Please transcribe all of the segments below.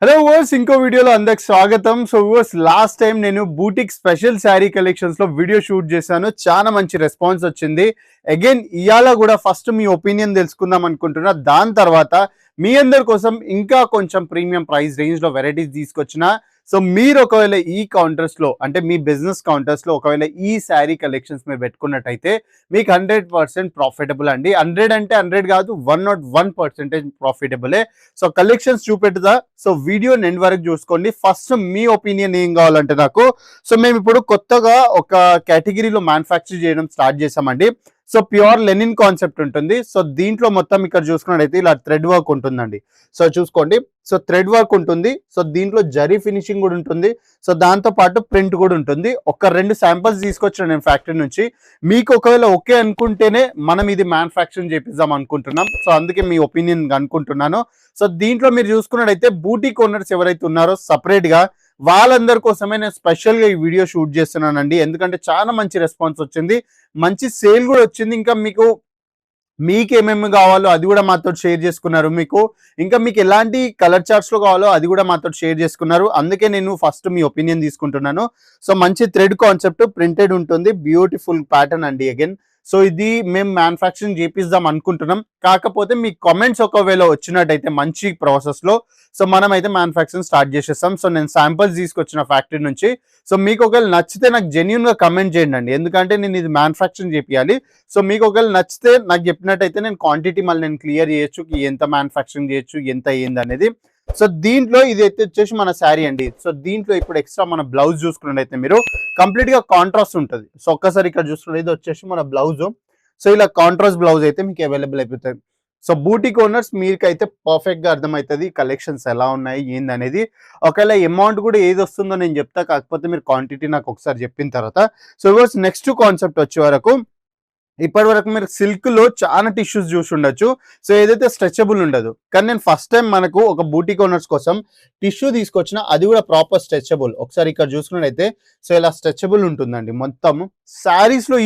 Hello verse ఇంకో వీడియోలో అందరికి స్వాగతం. సో వర్స్ లాస్ట్ టైం నేను బూటిక్ స్పెషల్ శారీ కలెక్షన్స్ లో వీడియో షూట్ చేశాను. చాలా మంచి రెస్పాన్స్ వచ్చింది. అగైన్ ఇవాళ కూడా ఫస్ట్ మీ ఒపీనియన్ తెలుసుకుందాం అనుకుంటున్నా. దాని తర్వాత మీ అందరి కోసం ఇంకా కొంచెం ప్రీమియం ప్రైస్ రేంజ్ లో వెరైటీస్ తీసుకొచ్చిన. సో మీరు ఒకవేళ ఈ కౌంటర్స్ లో అంటే మీ బిజినెస్ కౌంటర్స్ లో ఒకవేళ ఈ శారీ కలెక్షన్స్ మీరు పెట్టుకున్నట్టయితే మీకు 100% ప్రాఫిటబుల్ అండి. 100 అంటే 100 కాదు, 101% ప్రాఫిటబులే. సో కలెక్షన్స్ చూపెట్టుదా. సో వీడియో ఎండ్ వరకు చూసుకోండి. ఫస్ట్ మీ ఒపీనియన్ ఏం కావాలంటే నాకు, సో మేము ఇప్పుడు కొత్తగా ఒక కేటగిరీలో మ్యానుఫ్యాక్చర్ చేయడం స్టార్ట్ చేసామండి. సో ప్యూర్ లెనిన్ కాన్సెప్ట్ ఉంటుంది. సో దీంట్లో మొత్తం ఇక్కడ చూసుకున్నట్టయితే ఇలా థ్రెడ్ వర్క్ ఉంటుందండి. సో చూసుకోండి, సో థ్రెడ్ వర్క్ ఉంటుంది. సో దీంట్లో జరీ ఫినిషింగ్ కూడా ఉంటుంది. సో దాంతో పాటు ప్రింట్ కూడా ఉంటుంది. ఒక 2 శాంపిల్స్ తీసుకొచ్చాను నేను ఫ్యాక్టరీ నుంచి. మీకు ఒకవేళ ఓకే అనుకుంటేనే మనం ఇది మ్యానుఫ్యాక్చరింగ్ చేపిద్దాం అనుకుంటున్నాం. సో అందుకే మీ ఒపీనియన్ అనుకుంటున్నాను. సో దీంట్లో మీరు చూసుకున్నట్టయితే బూటిక్ ఓనర్స్ ఎవరైతే ఉన్నారో సపరేట్ గా వాళ్ళందరి కోసమే నేను స్పెషల్ గా ఈ వీడియో షూట్ చేస్తున్నానండి. ఎందుకంటే చాలా మంచి రెస్పాన్స్ వచ్చింది, మంచి సేల్ కూడా వచ్చింది. ఇంకా మీకేమేమి కావాలో అది కూడా మాతో షేర్ చేసుకున్నారు. ఇంకా మీకు ఎలాంటి కలర్ చార్ట్స్ లో కావాలో అది కూడా మాతో షేర్ చేసుకున్నారు. అందుకే నేను ఫస్ట్ మీ ఒపీనియన్ తీసుకుంటున్నాను. సో మంచి థ్రెడ్ కాన్సెప్ట్ ప్రింటెడ్ ఉంటుంది, బ్యూటిఫుల్ ప్యాటర్న్ అండి. అగైన్ సో ఇది మేము మ్యానుఫ్యాక్చరింగ్ చేపిద్దాం అనుకుంటున్నాం. కాకపోతే మీ కామెంట్స్ ఒకవేళ వచ్చినట్టయితే మంచి ప్రాసెస్ లో సో మనం అయితే మ్యానుఫ్యాక్చరింగ్ స్టార్ట్ చేసేస్తాం. సో నేను శాంపిల్స్ తీసుకొచ్చిన ఫ్యాక్టరీ నుంచి. సో మీకు ఒకవేళ నచ్చితే నాకు జెన్యున్ గా కమెంట్ చేయండి అండి, ఎందుకంటే నేను ఇది మ్యానుఫ్యాక్చరింగ్ చేయాలి. సో మీకు ఒకవేళ నచ్చితే నాకు చెప్పినట్టయితే నేను క్వాంటిటీ మళ్ళీ నేను క్లియర్ చేయొచ్చు, ఎంత మ్యానుఫ్యాక్చరింగ్ చేయొచ్చు, ఎంత ఏంది అనేది. సో దీంట్లో ఇది అయితే వచ్చేసి మన శారీ అండి. సో దీంట్లో ఇప్పుడు ఎక్స్ట్రా మన బ్లౌజ్ చూసుకున్నట్టయితే మీరు కంప్లీట్ గా కాంట్రాస్ట్ ఉంటుంది. సో ఒక్కసారి ఇక్కడ చూసుకున్నది ఇది వచ్చేసి మన బ్లౌజ్. సో ఇలా కాంట్రాస్ట్ బ్లౌజ్ అయితే మీకు అవైలబుల్ అయిపోతుంది. సో బూటిక్ ఓనర్స్ మీకైతే పర్ఫెక్ట్ గా అర్థమవుతుంది కలెక్షన్స్ ఎలా ఉన్నాయి ఏంది అనేది. ఒకవేళ అమౌంట్ కూడా ఏది వస్తుందో నేను చెప్తా, కాకపోతే మీరు క్వాంటిటీ నాకు ఒకసారి చెప్పిన తర్వాత. సో నెక్స్ట్ కాన్సెప్ట్ వచ్చే వరకు ఇప్పటి వరకు మీరు సిల్క్ లో చాలా టిష్యూస్ చూసి ఉండొచ్చు. సో ఏదైతే స్ట్రెచబుల్ ఉండదు, కానీ నేను ఫస్ట్ టైం మనకు ఒక బూటిక్ ఓనర్స్ కోసం టిష్యూ తీసుకొచ్చిన, అది కూడా ప్రాపర్ స్ట్రెచబుల్. ఒకసారి ఇక్కడ చూసుకున్నట్టయితే సో ఇలా స్ట్రెచబుల్ ఉంటుందండి మొత్తం. శారీస్ లో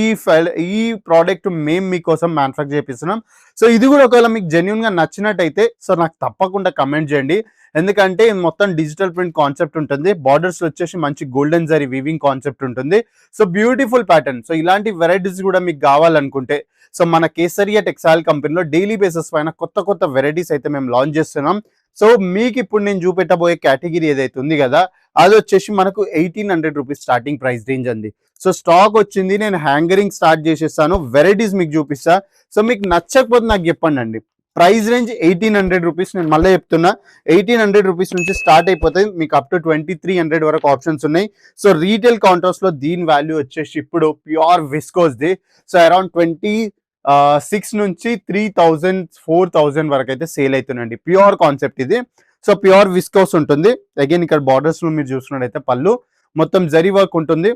ఈ ప్రోడక్ట్ మేము మీకోసం మ్యానుఫ్యాక్చర్ చేపిస్తున్నాం. సో ఇది కూడా ఒకవేళ మీకు జెన్యున్ గా నచ్చినట్టయితే సో నాకు తప్పకుండా కమెంట్ చేయండి. ఎందుకంటే మొత్తం డిజిటల్ ప్రింట్ కాన్సెప్ట్ ఉంటుంది. బార్డర్స్ వచ్చేసి మంచి గోల్డెన్ జరీ వీవింగ్ కాన్సెప్ట్ ఉంటుంది. So beautiful pattern. సో ఇలాంటి వెరైటీస్ కూడా మీకు కావాలనుకుంటే సో మన కేసరియా టెక్స్టైల్ కంపెనీలో డైలీ బేసిస్ పైన కొత్త వెరైటీస్ అయితే మేము లాంచ్ చేస్తున్నాం. సో మీకు ఇప్పుడు నేను చూపెట్టబోయే కేటగిరీ ఏదైతే ఉంది కదా, అది వచ్చేసి మనకు 1800 రూపీస్ స్టార్టింగ్ ప్రైస్ రేంజ్ అండి. సో స్టాక్ వచ్చింది, నేను హ్యాంగరింగ్ స్టార్ట్ చేసేస్తాను, వెరైటీస్ మీకు చూపిస్తా. సో మీకు నచ్చకపోతే నాకు చెప్పండి అండి. Price range 1800 rupees. నేను మళ్ళీ చెప్తున్నా, 1800 రూపీస్ నుంచి స్టార్ట్ అయిపోతుంది. మీకు అప్ టు 2300 వరకు ఆప్షన్స్ ఉన్నాయి. సో రీటైల్ కౌంటర్స్ లో దీని వాల్యూ వచ్చేసి ఇప్పుడు pure viscose the so around 26 నుంచి 3000 4000 వరకు అయితే సేల్ అవుతుందండి. ప్యూర్ కాన్సెప్ట్ ఇది. సో ప్యూర్ విస్కోస్ ఉంటుంది. అగైన్ ఇక్కడ బార్డర్స్ లో మీరు చూసుకున్నట్టయితే పళ్ళు మొత్తం జరీ వర్క్ ఉంటుంది.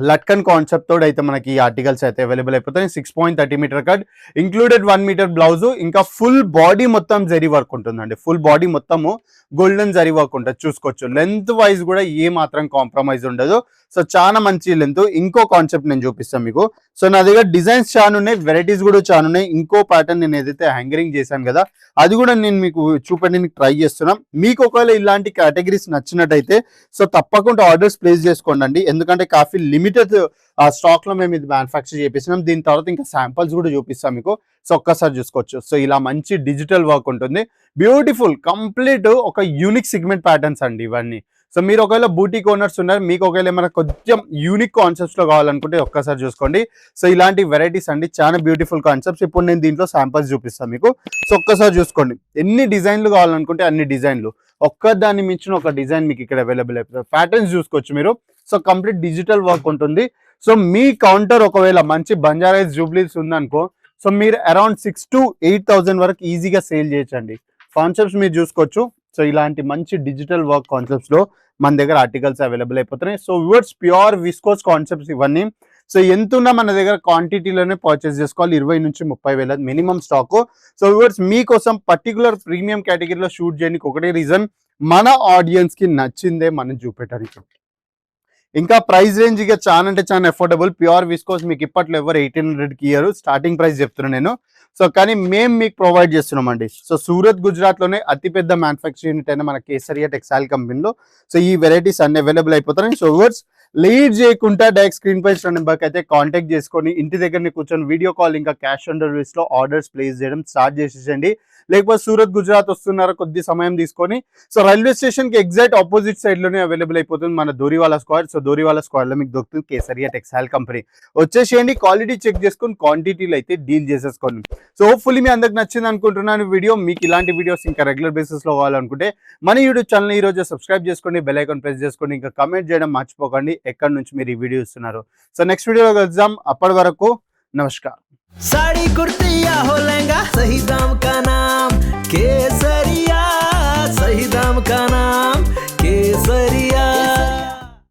లట్కన్ కాన్సెప్ట్ తోడు అయితే మనకి ఈ ఆర్టికల్స్ అయితే అవైలబుల్ అయిపోతాయి. 6.30 meter cut included 1 meter blouse. ఇంకా ఫుల్ బాడీ మొత్తం జరీ వర్క్ ఉంటుందండి. ఫుల్ బాడీ మొత్తము గోల్డెన్ జరీ వర్క్ ఉంటుంది. చూసుకోవచ్చు. లెంత్ వైజ్ కూడా ఏ మాత్రం కాంప్రమైజ్ ఉండదు. సో చాలా మంచి లెంత్. ఇంకో కాన్సెప్ట్ నేను చూపిస్తాను మీకు. సో నా దగ్గర డిజైన్స్ చాలా ఉన్నాయి, వెరైటీస్ కూడా చాలా ఉన్నాయి. ఇంకో ప్యాటర్న్ నేను ఏదైతే హ్యాంగరింగ్ చేశాను కదా, అది కూడా నేను మీకు చూపడానికి ట్రై చేస్తున్నాం. మీకు ఒకవేళ ఇలాంటి కేటగిరీస్ నచ్చినట్టయితే సో తప్పకుండా ఆర్డర్స్ ప్లేస్ చేసుకోండి. ఎందుకంటే కాఫీ లిమిటెడ్ స్టాక్ లో మేము ఇది మ్యానుఫ్యాక్చర్ చేపిస్తున్నాం. దీని తర్వాత ఇంకా శాంపిల్స్ కూడా చూపిస్తాం మీకు. సో ఒక్కసారి చూసుకోవచ్చు. సో ఇలా మంచి డిజిటల్ వర్క్ ఉంటుంది. బ్యూటిఫుల్ కంప్లీట్ ఒక యూనిక్ సిగ్మెంట్ ప్యాటర్న్స్ అండి ఇవన్నీ. సో మీరు ఒకవేళ బూటిక్ ఓనర్స్ ఉన్నారు, మీకు ఒకవేళ ఏమైనా కొంచెం యూనిక్ కాన్సెప్ట్స్ లో కావాలనుకుంటే ఒక్కసారి చూసుకోండి. సో ఇలాంటి వెరైటీస్ అండి, చాలా బ్యూటిఫుల్ కాన్సెప్ట్స్. ఇప్పుడు నేను దీంట్లో శాంపిల్స్ చూపిస్తాను మీకు. సో ఒక్కసారి చూసుకోండి. ఎన్ని డిజైన్లు కావాలనుకుంటే అన్ని డిజైన్లు, ఒక్కదాన్ని మించిన ఒక డిజైన్ మీకు ఇక్కడ అవైలబుల్ అయిపోతుంది. ప్యాటర్న్స్ చూసుకోవచ్చు మీరు. సో కంప్లీట్ డిజిటల్ వర్క్ ఉంటుంది. సో మీ కౌంటర్ ఒకవేళ మంచి బంజారాస్ జూబ్లీస్ ఉందనుకో, సో మీరు అరౌండ్ 6,000 to 8,000 వరకు ఈజీగా సేల్ చేయొచ్చండి. కాన్సెప్ట్స్ మీరు చూసుకోవచ్చు. సో ఇలాంటి మంచి డిజిటల్ వర్క్ కాన్సెప్ట్స్ లో మన దగ్గర ఆర్టికల్స్ అవైలబుల్ అయిపోతున్నాయి. So words pure viscose concepts ఇవన్నీ. సో ఎంత ఉన్నా మన దగ్గర క్వాంటిటీలోనే పర్చేస్ చేసుకోవాలి. 20 నుంచి 30,000 మినిమం స్టాక్. సో వర్డ్స్ మీకోసం పర్టికులర్ ప్రీమియం కేటగిరీలో షూట్ చేయడానికి ఒకటే రీజన్, మన ఆడియన్స్ కి నచ్చిందే మనం చూపెట్టారు. ఇంకా ప్రైస్ రేంజ్ ఇక చాలా అంటే చాలా అఫోర్డబుల్. ప్యూర్ విస్కోస్ మీకు ఇప్పట్లో ఎవరు 1800 కి ఇయ్యరు. స్టార్టింగ్ ప్రైస్ చెప్తున్నాను నేను. సో కానీ మేము మీకు ప్రొవైడ్ చేస్తున్నాం అండి. సో సూరత్ గుజరాత్ లోనే అతిపెద్ద మ్యానుఫ్యాక్చరింగ్ యూనిట్ అయిన మన కేసరియా టెక్స్టైల్ కంపెనీలో సో ఈ వెరైటీస్ అన్ని అవైలబుల్ అయిపోతాయి. సో వర్డ్స్ లీడ్ చేయకుండా డైరెక్ట్ స్క్రీన్ పై నెంబర్కి అయితే కాంటాక్ట్ చేసుకొని ఇంటి దగ్గరనే కూర్చొని వీడియో కాల్ ఇంకా క్యాష్ ఆన్ డెలివరీస్ లో ఆర్డర్స్ ప్లేస్ చేయడం స్టార్ట్ చేసేసండి. లేకపోతే సూరత్ గుజరాత్ వస్తున్నారా కొద్ది సమయం తీసుకొని సో రైల్వే స్టేషన్ కి ఎగ్జాక్ట్ ఆపోజిట్ సైడ్ లోనే అవైలబుల్ అయిపోతుంది మన దోరివాలా స్క్వాడ్. సో దోరివాలా స్క్వాడ్ లో మీకు దొరుకుతుంది కేసరియా టెక్స్టైల్ కంపెనీ. వచ్చేసేయండి, క్వాలిటీ చెక్ చేసుకొని క్వాంటిటీలు అయితే డీల్ చేసేసుకోండి. సో హోప్ఫుల్లీ మీ అందరికి నచ్చింది అనుకుంటున్నాను వీడియో. మీకు ఇలాంటి వీడియోస్ ఇంకా రెగ్యులర్ బేసిస్ లో కావాలనుకుంటే మన యూట్యూబ్ ఛానల్ ఈ రోజు సబ్స్క్రైబ్ చేసుకోండి, బెల్ ఐకాన్ ప్రెస్ చేసుకోండి, ఇంకా కమెంట్ చేయడం మర్చిపోకండి ఎక్కడి నుంచి మీరు ఈ వీడియో ఇస్తున్నారు. సో నెక్స్ట్ వీడియోలో కలుద్దాం. అప్పటి వరకు నమస్కారం. साड़ी कुर्ती या हो लहंगा, सही दाम का नाम केसरिया, सही दाम का नाम।